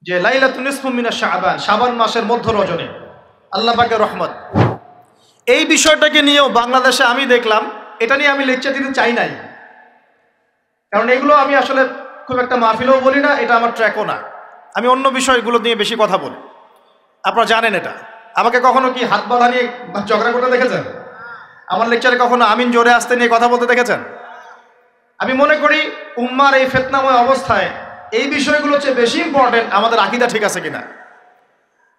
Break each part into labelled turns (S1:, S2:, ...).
S1: যে লাইলাতুন নিসফুম মিনাশ শাবান, শাবান মাসের মধ্য রজনী আল্লাহ পাকের রহমত। এই বিষয়টাকে নিয়েও বাংলাদেশে আমি দেখলাম, এটা নিয়ে আমি লেকচার দিতে চাই নাই, কারণ এগুলো আমি আসলে খুব একটা মাহফিলেও বলি না, এটা আমার ট্র্যাকও না। আমি অন্য বিষয়গুলো নিয়ে বেশি কথা বলি, আপনারা জানেন এটা। আমাকে কখনো কি হাত বাঁধা নিয়ে ঝগড়া করতে দেখেছেন? আমার লেকচারে কখনো আমিন জোরে আসতে নিয়ে কথা বলতে দেখেছেন? আমি মনে করি উম্মার এই ফিতনাময় অবস্থায় এই বিষয়গুলো চেয়ে বেশি ইম্পর্টেন্ট আমাদের আকীদা ঠিক আছে কিনা,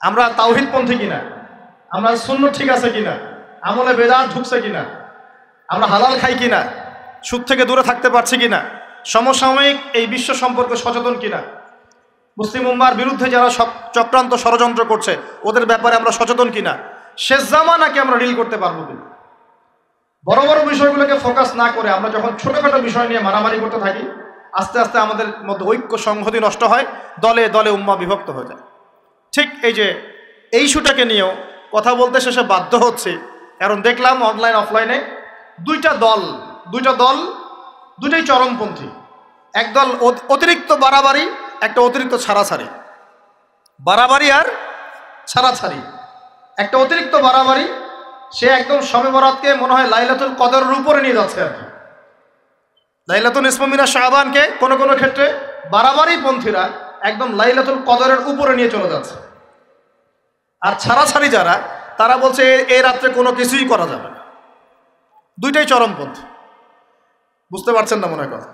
S1: আমরা তাওহীদপন্থী কিনা, আমরা সুন্নাত ঠিক আছে কিনা, আমলে বেদাত ঢুকছে কিনা, আমরা হালাল খাই কিনা, সুদ থেকে দূরে থাকতে পারছি কিনা, সমসাময়িক এই বিশ্ব সম্পর্কে সচেতন কিনা, মুসলিম উম্মার বিরুদ্ধে যারা সব চক্রান্ত ষড়যন্ত্র করছে ওদের ব্যাপারে আমরা সচেতন কিনা, শেষ জামানাকে আমরা ডিল করতে পারবো কিনা। বড় বড় বিষয়গুলোকে ফোকাস না করে আমরা যখন ছোটখাটো বিষয় নিয়ে মারামারি করতে থাকি, আস্তে আস্তে আমাদের মধ্যে ঐক্য সংহতি নষ্ট হয়, দলে দলে উম্মা বিভক্ত হয়ে যায়। ঠিক এই যে এই ইস্যুটাকে নিয়েও কথা বলতে শেষে বাধ্য হচ্ছে, কারণ দেখলাম অনলাইন অফলাইনে দুইটা দল দুটাই চরমপন্থী। একদল অতিরিক্ত বাড়াবাড়ি, একটা অতিরিক্ত ছাড়াছাড়ি। বাড়াবাড়ি আর ছাড়াছাড়ি, একটা অতিরিক্ত বাড়াবাড়ি, সে একদম শবে বরাতকে মনে হয় লাইলাতুল কদরের উপরে নিয়ে যাচ্ছে আর কি। লাইলাতুল নিসফুম মিনাশ শাবানকে কোনো কোনো ক্ষেত্রে বাড়াবাড়ি পন্থীরা একদম লাইলাতুল কদরের উপরে নিয়ে চলে যাচ্ছে। আর ছাড়াছাড়ি যারা, তারা বলছে এই রাত্রে কোনো কিছুই করা যাবে না। দুইটাই চরমপন্থী, বুঝতে পারছেন না মনে হয় কথা।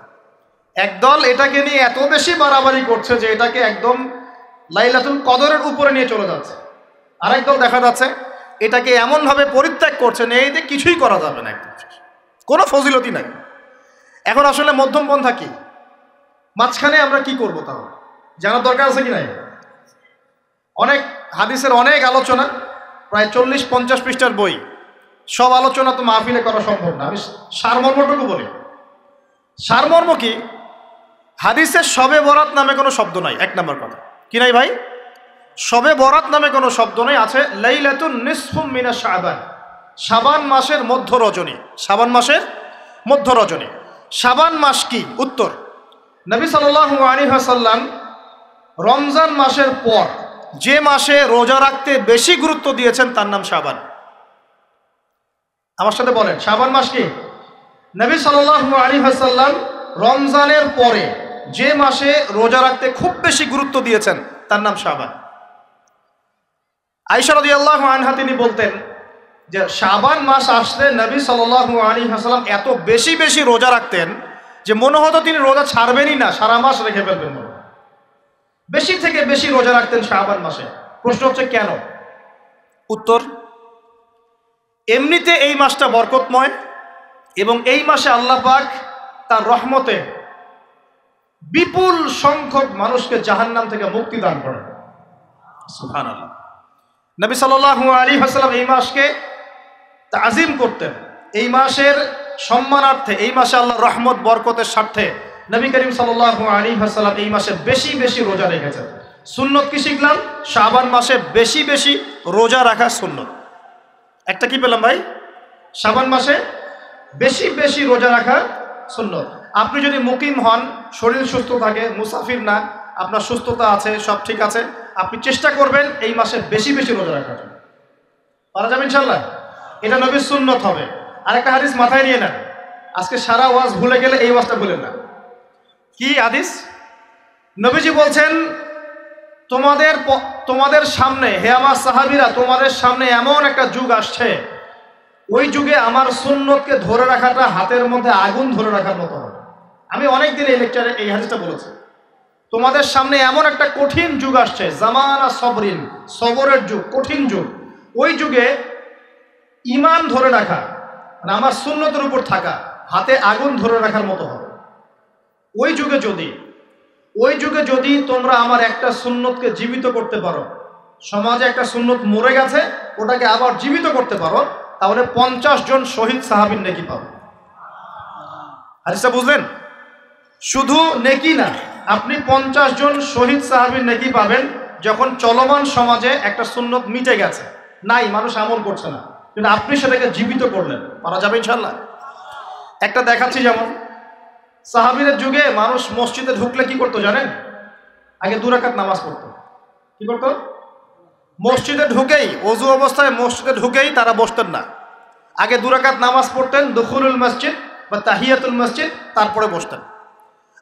S1: একদল এটাকে নিয়ে এত বেশি বাড়াবাড়ি করছে যে এটাকে একদম লাইলাতুল কদরের উপরে নিয়ে চলে যাচ্ছে, আরেক দল দেখা যাচ্ছে এটাকে এমনভাবে পরিত্যাগ করছে এই যে কিছুই করা যাবে না, একদম কোনো ফজিলতি নাই। এখন আসলে মধ্যম পন্থা কি, মাঝখানে আমরা কি করবো তাও জানার দরকার আছে কি নাই? অনেক হাদিসের অনেক আলোচনা, প্রায় 40-50 পৃষ্ঠার বই, সব আলোচনা তো মাহফিলে করা সম্ভব না। আমি সারমর্মটুকু বলি। সারমর্ম কি? হাদিসে শবে বরাত নামে কোনো শব্দ নাই, এক নম্বর কথা। কি নাই ভাই? শবে বরাত নামে কোনো শব্দ নেই, আছে লাইলাতুন নিসফুম মিনাশ শাবান, শাবান মাসের মধ্য রজনী। শাবান মাসের মধ্য রজনী। শাবান মাস কি? উত্তর, নবী সাল্লাল্লাহু আলাইহি ওয়াসাল্লাম রমজান মাসের পর যে মাসে রোজা রাখতে বেশি গুরুত্ব দিয়েছেন তার নাম শাবান। আমার সাথে বলেন, শাবান মাস কি? নবী সাল্লাল্লাহু আলাইহি ওয়াসাল্লাম রমজানের পরে যে মাসে রোজা রাখতে খুব বেশি গুরুত্ব দিয়েছেন তার নাম শাবান। আয়েশা রাদিয়াল্লাহু আনহা তিনি বলতেন যে শাবান মাস আসলে নবী সাল্লাল্লাহু আলাইহি ওয়াসাল্লাম এত বেশি বেশি রোজা রাখতেন যে মনে হতো তিনি রোজা ছাড়বেনই না, সারা মাস রেখে ফেলবেন। বেশি থেকে বেশি রোজা রাখতেন শাবান মাসে। প্রশ্ন হচ্ছে কেন? উত্তর, এমনিতে এই মাসটা বরকতময় এবং এই মাসে আল্লাহ পাক তার রহমতে বিপুল সংখ্যক মানুষকে জাহান্নাম থেকে মুক্তি দান করেন। সুবহানাল্লাহ। নবী সাল্লাল্লাহু আলাইহি ওয়াসাল্লাম এই মাসকে তাজিম করতেন। এই মাসের সম্মানার্থে, এই মাসে আল্লাহর রহমত বরকতের স্বার্থে নবী করিম সাল্লাল্লাহু আলাইহি ওয়াসাল্লাম এই মাসে বেশি বেশি রোজা রেখেছেন। সুন্নত কি শিখলাম? শাবান মাসে বেশি বেশি রোজা রাখা সুন্নত। একটা কি পেলাম ভাই? শাবান মাসে বেশি বেশি রোজা রাখা সুন্নত। আপনি যদি মুকিম হন, শরীর সুস্থ থাকে, মুসাফির না, আপনার সুস্থতা আছে, সব ঠিক আছে, আপনি চেষ্টা করবেন এই মাসে বেশি বেশি রোজা রাখার জন্য। পারা যাবে ইনশাআল্লাহ। এটা নবীর সুন্নত হবে। আরেকটা হাদিস মাথায় নিয়ে নেন, আজকে সারা ওয়াজ ভুলে গেলে এই ওয়াজটা ভুলেন না। কি হাদিস? নবীজি বলছেন, তোমাদের সামনে, হে আমার সাহাবীরা, তোমাদের সামনে এমন একটা যুগ আসছে, ওই যুগে আমার সুন্নতকে ধরে রাখাটা হাতের মধ্যে আগুন ধরে রাখার মতো হবে। আমি অনেকদিন এই লেকচারে এই হাদিসটা বলেছি। তোমাদের সামনে এমন একটা কঠিন যুগ আসছে, জামানা সবরিন, সবরের যুগ, কঠিন যুগ। ওই যুগে ঈমান ধরে রাখা, মানে আমার সুন্নতের উপর থাকা, হাতে আগুন ধরে রাখার মতো হবে। ওই যুগে যদি তোমরা আমার একটা সুন্নতকে জীবিত করতে পারো, সমাজে একটা সুন্নত মরে গেছে, ওটাকে আবার জীবিত করতে পারো, তাহলে 50 জন শহীদ সাহাবীর নেকি পাবে। হাদিসটা বুঝলেন? শুধু নেকি না, আপনি 50 জন শহীদ সাহাবীর নেকি পাবেন যখন চলমান সমাজে একটা সুন্নত মিটে গেছে, নাই, মানুষ আমল করছে না, কিন্তু আপনি সেটাকে জীবিত করলেন। পারা যাবে ইনশাআল্লাহ। একটা দেখাচ্ছি, যেমন সাহাবীদের যুগে মানুষ মসজিদে ঢুকলে কি করতো জানেন? আগে 2 রাকাত নামাজ পড়তো, কি করতো? মসজিদে ঢুকেই, অজু অবস্থায় মসজিদে ঢুকেই তারা বসতেন না। আগে 2 রাকাত নামাজ পড়তেন, দুখুলুল মসজিদ বা তাহিয়াতুল মসজিদ, তারপরে বসতেন।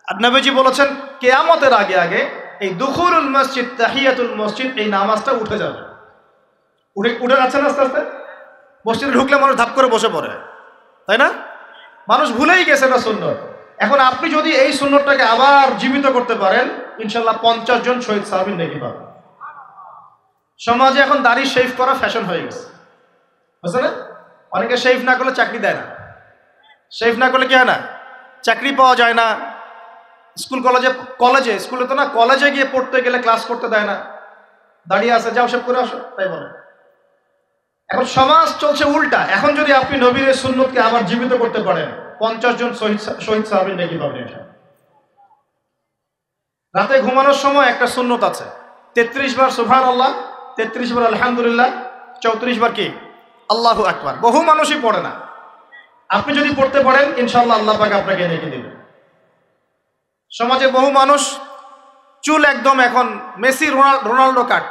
S1: আর নবীজি বলেছেন কিয়ামতের আগে আগে এই দুখুলুল মসজিদ, তাহিয়াতুল মসজিদ, এই নামাজটা উঠে যাবে। উঠে যাচ্ছে না আস্তে আস্তে। মসজিদে ঢুকলে মানুষ ধাপ করে বসে পড়ে, তাই না? মানুষ ভুলেই গেছে না সুন্নত। এখন আপনি যদি এই সুন্নতটাকে আবার জীবিত করতে পারেন, ইনশাল্লাহ 50 জন শহীদ সাহাবীর নেকি পাবেন। সমাজে এখন দাড়ি শেভ করা ফ্যাশন হয়ে গেছে, বুঝছে না? অনেকে শেভ না করলে চাকরি দেয় না। শেভ না করলে কি হয় না? চাকরি পাওয়া যায় না। স্কুলে তো না, কলেজে গিয়ে পড়তে গেলে ক্লাস করতে দেয় না। দাঁড়িয়ে আছে, যাও শেভ করে আসো, তাই বলে। এখন সমাজ চলছে উল্টা। এখন যদি আপনি নবীর সুন্নতকে আবার জীবিত করতে পারেন, 50 জন শহীদ সাহাবীর নেকি পাবেন। রাতে ঘুমানোর সময় একটা সুন্নত আছে, 33 বার সুবহানাল্লাহ, 33 বার আলহামদুলিল্লাহ, 34 বার কি আল্লাহু আকবার। বহু মানুষই পড়ে না। আপনি যদি পড়তে পারেন, ইনশাআল্লাহ আল্লাহ পাক আপনাকে নেকি দিবেন। সমাজে বহু মানুষ চুল একদম এখন মেসি রোনাল্ডো কাট,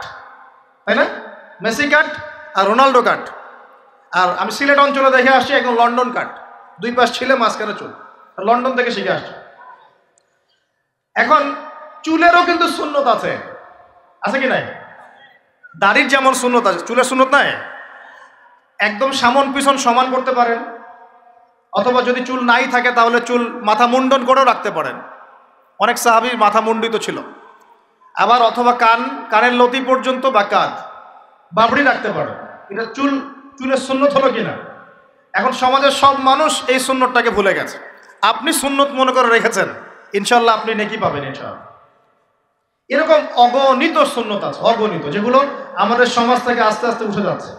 S1: তাই না? মেসি কাট আর রোনাল্ডো কাট। আর আমি সিলেট অঞ্চলে দেখে আসছি একদম লন্ডন কাট, 2 পাশ ছিলে মাঝখানে চুল। লন্ডন থেকে শিখে আসছে। এখন চুলেরও কিন্তু সুন্নত আছে, আছে কি নাই? দাড়ির যেমন সুন্নত আছে, চুলের সুন্নত নাই। একদম সামন পিছন সমান করতে পারেন, অথবা যদি চুল নাই থাকে তাহলে চুল মাথা মুন্ডন করেও রাখতে পারেন। অনেক সাহাবীর মাথা মুন্ডিত ছিল। আবার অথবা কানের লতি পর্যন্ত বা কাঁধ বাবড়ি রাখতে পারেন। এটা চুলের সুন্নত হলো কিনা? এখন সমাজের সব মানুষ এই সুন্নতটাকে ভুলে গেছে। আপনি সুন্নত মনে করে রেখেছেন, ইনশাল্লাহ আপনি নেকি পাবেন ইনশাআল্লাহ। এরকম অগণিত সুন্নত আছে, অগণিত, যেগুলো আমাদের সমাজ থেকে আস্তে আস্তে উঠে যাচ্ছে।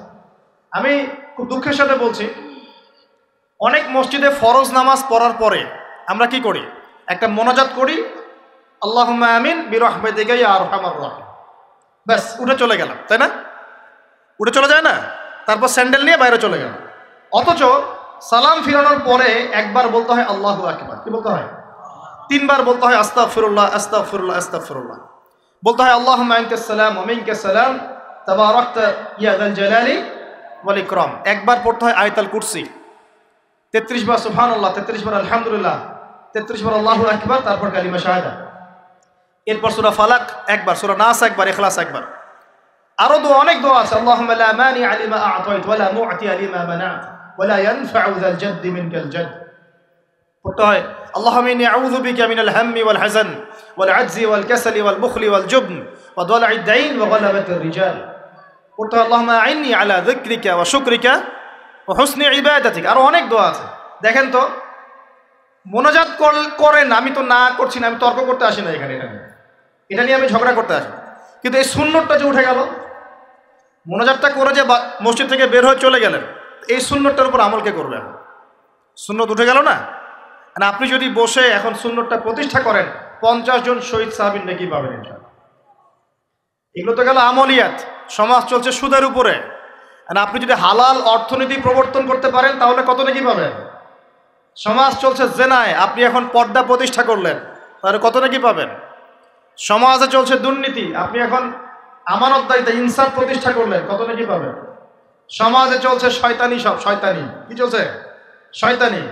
S1: আমি খুব দুঃখের সাথে বলছি, অনেক মসজিদে ফরজ নামাজ পড়ার পরে আমরা কি করি? একটা মোনাজাত করি, আল্লাহুম্মা আমিন বিরহমাতিকা ইয়া আরহামার রাহিম, ব্যাস উঠে চলে গেলাম, তাই না? উঠে চলে যায় না? তারপর স্যান্ডেল নিয়ে বাইরে চলে গেল। অথচ সালাম ফিরানোর পরে একবার বলতে হয় আল্লাহু আকবার। কি বলতে হয়? 3 বার বলতে হয় আস্তাগফিরুল্লাহ, আস্তাগফিরুল্লাহ, আস্তাগফিরুল্লাহ। বলতে হয় আল্লাহুম্মা আনতাস সালাম ওয়া মিনকাস সালাম তাবারাকতা ইয়া যাল জালালি ওয়াল ইকরাম। একবার পড়তে হয় আয়াতুল কুরসি, 33 বার সুবহানাল্লাহ, 33 বার আলহামদুলিল্লাহ, 33 বার আল্লাহু আকবার, তারপর কালিমা শাহাদা। এরপর সূরা ফালাক একবার, সূরা নাস একবার, ইখলাস একবার। আরো দোয়া, অনেক দোয়া আছে। আল্লাহুম্মা লা মানিআ লিমা আ'তাইত ওয়া লা মু'তিয়া লিমা মানা'ত ওয়া লা ইয়ানফা'ু যাল জাদ্দি মিনকাল জাদ। পড়তে হয় আল্লাহুম্মা ইন্নী আউযু বিকা মিনাল হাম্মি ওয়াল হাযান ওয়াল আজজি ওয়াল কাসালি ওয়াল বুখলি ওয়াল জুবন ওয়া দালা'id দাইন ওয়া গালাবাতির রিজাল। পড়তে হয় আল্লাহুম্মা আ'ইন্নী আলা যিকরিকা ওয়া শুকরিকা ওয়া হুসনি ইবাদাতিক। আরো অনেক দোয়া আছে। দেখেন তো, মোনাজাত করেন, আমি তো না করছি না, আমি তর্ক করতে আসি না এখানে। এটা নিয়ে আমি ঝগড়া করতে আসি, কিন্তু এই সুন্নতটা যে উঠে গেল, মোনাজাতটা করে যে মসজিদ থেকে বের হয়ে চলে গেলেন, এই সুন্নতটার উপর আমল কে করবে? সুন্নত উঠে গেল না? আপনি যদি বসে এখন সুন্নতটা প্রতিষ্ঠা করেন, 50 জন শহীদ সাহাবীর নেকি পাবেন ইনশাআল্লাহ। এগুলো তো গেল আমলিয়াত। সমাজ চলছে সুদের উপরে। আপনি যদি হালাল অর্থনীতি প্রবর্তন করতে পারেন তাহলে কত নেকি পাবেন? সমাজ চলছে জেনায়, আপনি এখন পর্দা প্রতিষ্ঠা করলেন, তাহলে কত নেকি পাবেন? সমাজে চলছে দুর্নীতি, আপনি এখন আমানতদারিতা, ইনসাফ প্রতিষ্ঠা করলেন, কত নেকি পাবেন? সমাজে চলছে শয়তানি, সব শয়তানি। কি চলছে? শয়তানি।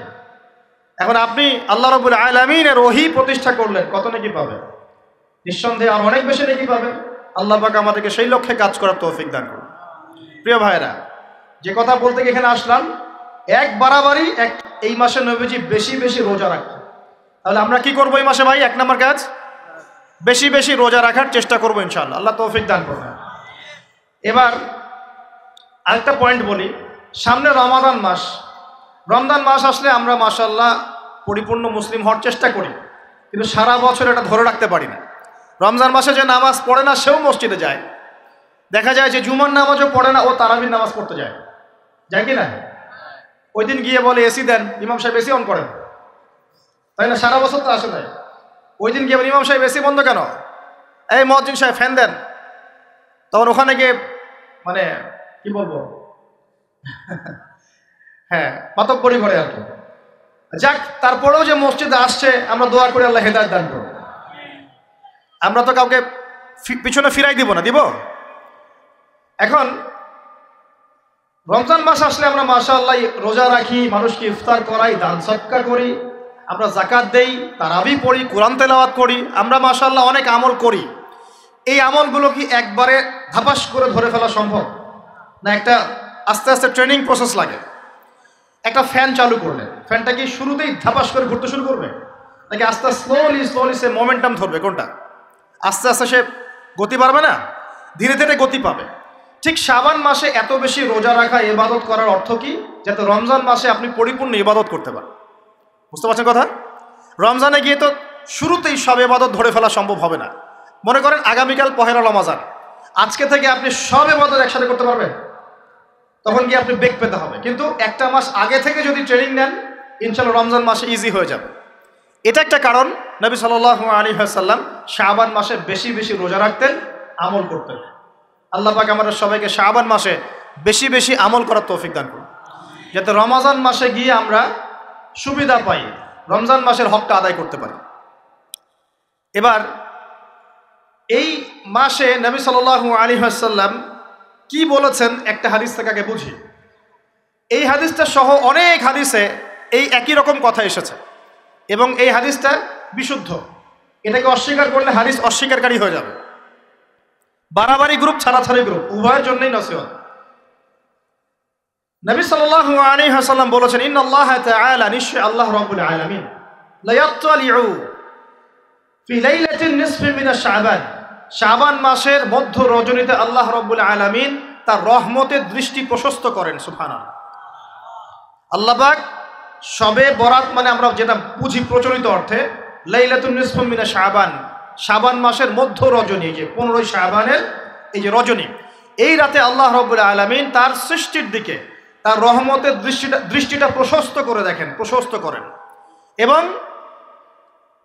S1: এখন আপনি আল্লাহ রাব্বুল আলামিনের ওহী প্রতিষ্ঠা করলেন, কত নেকি পাবেন? নিঃসন্দেহে আর অনেক বেশি নেকি পাবেন। আল্লাহ পাক আমাদেরকে সেই লক্ষ্যে কাজ করার তৌফিক দান করুন। প্রিয় ভাইরা, যে কথা বলতে গিয়ে এখানে আসলাম, এক বাড়াবাড়ি এই মাসে নবীজি বেশি বেশি রোজা রাখতেন। তাহলে আমরা কি করবো এই মাসে ভাই? 1 নম্বর কাজ, বেশি বেশি রোজা রাখার চেষ্টা করবো ইনশাআল্লাহ। আল্লাহ তৌফিক দান করবেন। এবার আরেকটা পয়েন্ট বলি, সামনে রমাদান মাস। রমজান মাস আসলে আমরা মাশাআল্লাহ পরিপূর্ণ মুসলিম হওয়ার চেষ্টা করি, কিন্তু সারা বছর এটা ধরে রাখতে পারি না। রমজান মাসে যে নামাজ পড়ে না সেও মসজিদে যায়। দেখা যায় যে জুমার নামাজও পড়ে না, ও তারাবির নামাজ পড়তে যায়, যায় কি না? ওই দিন গিয়ে বলে এসি দেন, ইমাম সাহেব এসি অন করেন, তাই না? সারা বছর তো আসে নাই। ওই দিন গিয়ে ইমাম সাহেব এসি বন্ধ কেন? এই মুয়াজ্জিন সাহেব ফ্যান দেন। তখন ওখানে গিয়ে মানে কি বলবো, হ্যাঁ মাতব্বরি করে আর কি। যাক, তারপরেও যে মসজিদে আসছে, আমরা দোয়া করি আল্লাহ হেদায়েত দান করুন। আমরা তো কাউকে পিছনে ফিরাই দিব না, দিব? এখন রমজান মাস আসলে আমরা মাশাআল্লাহ রোজা রাখি, মানুষকে ইফতার করাই, দান সদকা করি, আমরা যাকাত দেই, তারাবি পড়ি, কোরআন তেলাওয়াত করি, আমরা মাশাআল্লাহ অনেক আমল করি। এই আমলগুলো কি একবারে ধাপাস করে ধরে ফেলা সম্ভব না? একটা আস্তে আস্তে ট্রেনিং প্রসেস লাগে। একটা ফ্যান চালু করলে ফ্যানটা কি শুরুতেই ধাপাস করে ঘুরতে শুরু করবে, নাকি আস্তে স্লোলি সে মোমেন্টাম ধরবে? কোনটা? আস্তে আস্তে সে গতি পাবে না, ধীরে ধীরে গতি পাবে। ঠিক শাবান মাসে এত বেশি রোজা রাখা, ইবাদত করার অর্থ কি? যাতে রমজান মাসে আপনি পরিপূর্ণ ইবাদত করতে পারেন। বুঝতে পারছেন কথা? রমজানে গিয়ে তো শুরুতেই সব ইবাদত ধরে ফেলা সম্ভব হবে না। মনে করেন আগামীকাল পহেলা রমজান, আজকে থেকে আপনি সব ইবাদত একসাথে করতে পারবেন? তখন গিয়ে আপনি বেগ পেতে হবে। কিন্তু একটা মাস আগে থেকে যদি ট্রেনিং নেন, ইনশাআল্লাহ রমজান মাসে ইজি হয়ে যাবে। এটা একটা কারণ নবী সাল্লাল্লাহু আলাইহি ওয়াসাল্লাম শাবান মাসে বেশি বেশি রোজা রাখতেন, আমল করতেন। আল্লাহ পাক আমাদের সবাইকে শাবান মাসে বেশি বেশি আমল করার তৌফিক দান করুন, যাতে রমজান মাসে গিয়ে আমরা সুবিধা পাই, রমজান মাসের হকটা আদায় করতে পারি। এবার এই মাসে নবী সাল্লাল্লাহু আলাইহি ওয়াসাল্লাম কি বলেছেন একটা হাদিস থেকে আগে বুঝি। এই হাদিসটা সহ অনেক হাদিসে এই একই রকম কথা এসেছে এবং এই হাদিসটা বিশুদ্ধ। এটাকে অস্বীকার করলে হাদিস অস্বীকারী হয়ে যাবে। বাড়াবাড়ি গ্রুপ, ছাড়াছাড়ি গ্রুপ, উভয়ের জন্যই নসিহত। নবী সাল্লাল্লাহু আলাইহি ওয়াসাল্লাম বলেছেন, ইন্নাল্লাহা তাআলা, নিশ্চয় আল্লাহ রাব্বুল আলামিন, লা ইয়াত্তালিউ ফি লাইলাতিন নিসফি মিন শাবান, শাবান মাসের মধ্য রজনীতে আল্লাহ রাব্বুল আলামিন তার রহমতের দৃষ্টি প্রশস্ত করেন। সুবহানাল্লাহ। আল্লাহ পাক শবে বরাত মানে আমরা যেটা বুঝি প্রচলিত অর্থে, লাইলাতুন নিসফি মিন শাবান, শাবান মাসের মধ্য রজনী, যে 15 শাবানের এই যে রজনী, এই রাতে আল্লাহ রাব্বুল আলামিন তার সৃষ্টির দিকে তার রহমতের দৃষ্টিটা প্রশস্ত করে দেখেন, প্রশস্ত করেন। এবং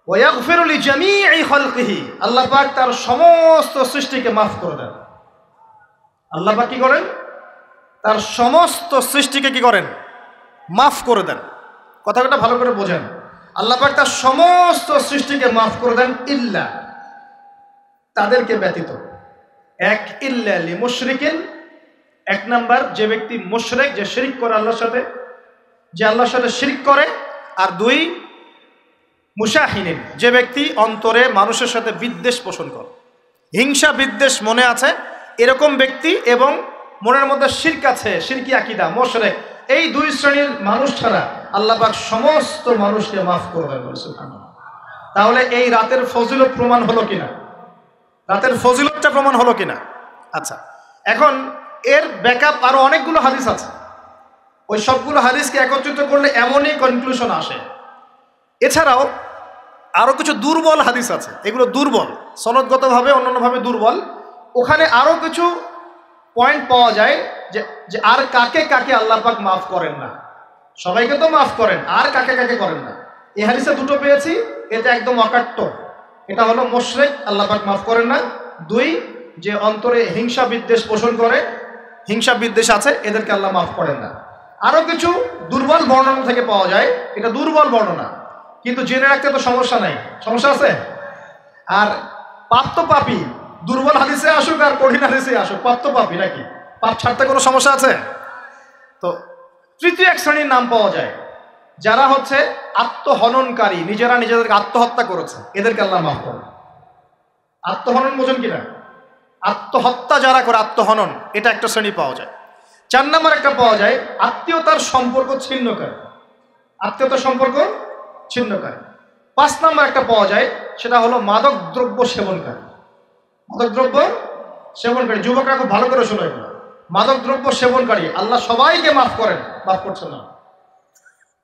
S1: ওয়াগফিরু লিজামিই খালকিহি, আল্লাহ পাক তার সমস্ত সৃষ্টিকে মাফ করে দেন। আল্লাহ পাক কি করেন? তার সমস্ত সৃষ্টিকে কি করেন? মাফ করে দেন। কথাটা ভালো করে বোঝেন। আল্লাহ পাক তার সমস্ত সৃষ্টিকে মাফ করে দেন, ইল্লা, তাদেরকে ব্যতীত। এক, ইল্লা লিমুশরিকিন, এক নাম্বার যে ব্যক্তি মুশরিক, যে শিরক করে আল্লাহর সাথে, যে আল্লাহর সাথে শিরক করে। আর দুই, মুশাহিনিন, যে ব্যক্তি অন্তরে মানুষের সাথে বিদ্বেষ পোষণ করে, হিংসা বিদ্বেষ মনে আছে এরকম ব্যক্তি, এবং মনের মধ্যে শিরক আছে, শিরকি আকীদা, মুশরিক, এই দুই শ্রেণীর মানুষ ছাড়া আল্লাহ পাক সমস্ত মানুষকে মাফ করবেন। সুবহানাল্লাহ। তাহলে এই রাতের ফজিলত প্রমাণ হলো কিনা? রাতের ফজিলতটা প্রমাণ হলো কিনা? আচ্ছা, এখন এর ব্যাকআপ আরো অনেকগুলো হাদিস আছে। ওই সবগুলো হাদিসকে একত্রিত করলে এমনই কনক্লুশন আসে। এছাড়াও আরো কিছু দুর্বল হাদিস আছে, এগুলো দুর্বল, সনদগতভাবে অন্যান্যভাবে দুর্বল। ওখানে আরো কিছু পয়েন্ট পাওয়া যায় যে আর কাকে কাকে আল্লাহ পাক মাফ করেন না। সবাইকে তো মাফ করেন, আর কাকে কাকে করেন না। এই হাদিসে দুটো পেয়েছি, এটা একদম অকাট্য। এটা হলো মুশরিক, আল্লাহ পাক মাফ করেন না। দুই, যে অন্তরে হিংসা বিদ্বেষ পোষণ করে, হিংসা বিদ্বেষ আছে, এদেরকে আল্লাহ মাফ করেন না। আরো কিছু দুর্বল বর্ণনা থেকে পাওয়া যায়, এটা দুর্বল বর্ণনা, কিন্তু জেনে রাখতে তো সমস্যা নাই। সমস্যা আছে? আর পাপ তো পাপী, দুর্বল হাদিসে আসুক আর কঠিন হাদিসে আসুক, পাপ তো পাপী নাকি? পাপ ছাড়তে কোনো সমস্যা আছে? তো তৃতীয় এক শ্রেণীর নাম পাওয়া যায়, যারা হচ্ছে আত্মহননকারী, নিজেরা নিজেদেরকে আত্মহত্যা করেছে, এদেরকে আল্লাহ মাফ করেন। আত্মহনন বোঝেন কিনা? আত্মহত্যা যারা করে, আত্মহনন, এটা একটা শ্রেণী পাওয়া যায়। 4 নম্বর একটা পাওয়া যায় আত্মীয়তার সম্পর্ক ছিন্নকারী, আত্মীয়তার সম্পর্ক ছিন্নকারী। 5 নম্বর একটা পাওয়া যায়, সেটা হলো মাদক দ্রব্য সেবনকারী। মাদক দ্রব্য সেবনকারী, যুবকরা খুব ভালো করে শোনো এগুলো। মাদক দ্রব্য সেবনকারী আল্লাহ সবাইকে মাফ করেন, মাফ করছেন না।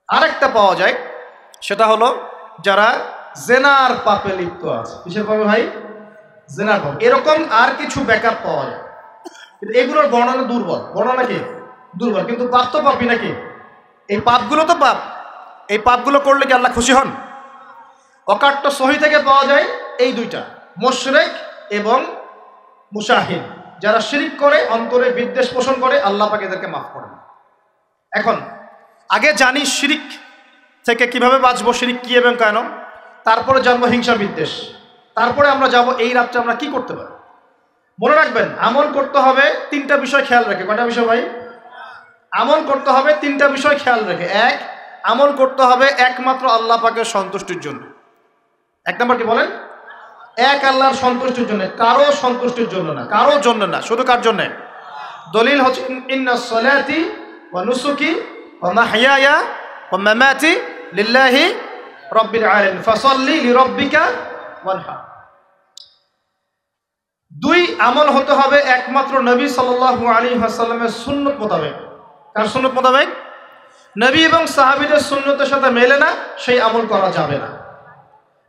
S1: আরেকটা পাওয়া যায়, সেটা হলো যারা জেনার পাপে লিপ্ত আছে। কিসের পাপে ভাই? জেনার পাপ। এরকম আর কিছু ব্যাকআপ পাওয়া যায়, কিন্তু এগুলোর বর্ণনা দুর্বল। বর্ণনা কি? দুর্বল, কিন্তু পাপ তো পাপই নাকি? এই পাপগুলো তো পাপ, এই পাপগুলো করলে কি আল্লাহ খুশি হন? অকাট্য সহি থেকে পাওয়া যায় এই দুইটা, মুশরিক এবং মুশাহিন, যারা শিরক করে, অন্তরে বিদ্বেষ পোষণ করে, আল্লাহ পাক এদেরকে মাফ করেন। এখন আগে জানি শিরক থেকে কিভাবে বাঁচবো, শিরক কি এবং কেন, তারপরে জানবো হিংসা বিদ্বেষ, তারপরে আমরা যাব এই রাত্রে আমরা কি করতে পারি। মনে রাখবেন, আমল করতে হবে তিনটা বিষয় খেয়াল রেখে। কয়টা বিষয় ভাই? আমল করতে হবে তিনটা বিষয় খেয়াল রেখে। এক, আমল করতে হবে একমাত্র আল্লাহ পাকের সন্তুষ্টির জন্য। এক নম্বর কি বলেন? এক আল্লাহর সন্তুষ্টির জন্য, কারো সন্তুষ্টির জন্য না, কারো জন্য না, শুধু কার জন্য? দলিল হচ্ছে ইন্নাস সালাতি ওয়া নুসুকি ওয়া মাহইয়ায়া ওয়া মামাতি লিল্লাহি রাব্বিল আলামিন ফাসাল্লি লিরাব্বিকা ওয়ানহার। দুই, আমল হতে হবে একমাত্র নবী সাল্লাল্লাহু আলাইহি ওয়াসাল্লামের সুন্নাত মোতাবেক। কার সুন্নাত মোতাবেক? নবী এবং সাহাবীদের সুন্নতের সাথে মেলে না সেই আমল করা যাবে না।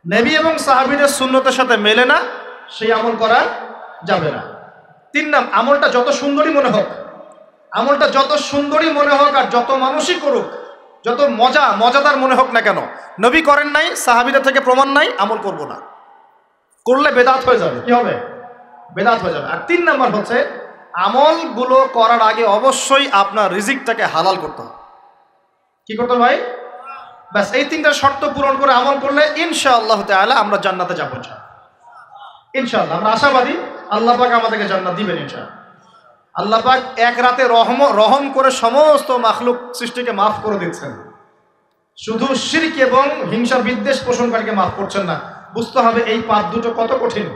S1: নবী এবং সাহাবীদের সুন্নতের সাথে মেলে না সেই আমল করা যাবে না। তিন নাম, আমলটা যত সুন্দরী মনে হোক, আমলটা যত সুন্দরী মনে হোক আর যত মানুষই করুক, যত মজাদার মনে হোক না কেন, নবী করেন নাই, সাহাবীদের থেকে প্রমাণ নাই, আমল করব না। করলে বেদাত হয়ে যাবে। কি হবে? বেদাত হয়ে যাবে। আর তিন নাম্বার হচ্ছে, আমলগুলো করার আগে অবশ্যই আপনার রিজিকটাকে হালাল করতে হবে। কি করতে হবে ভাই? ব্যাস এই তিনটা শর্ত পূরণ করে আমল করলে ইনশাআল্লাহ তাআলা আমরা জান্নাতে যাব। ইনশাআল্লাহ আমরা আশাবাদী আল্লাহ পাক আমাদেরকে জান্নাত দিবেন ইনশাআল্লাহ। আল্লাহ পাক এক রাতে রহম করে সমস্ত মাখলুক সৃষ্টিকে মাফ করে দিচ্ছেন, শুধু শিরক এবং হিংসা বিদ্বেষ পোষণকারীকে মাফ করছেন না। বুঝতে হবে এই পাপ দুটো কত কঠিন।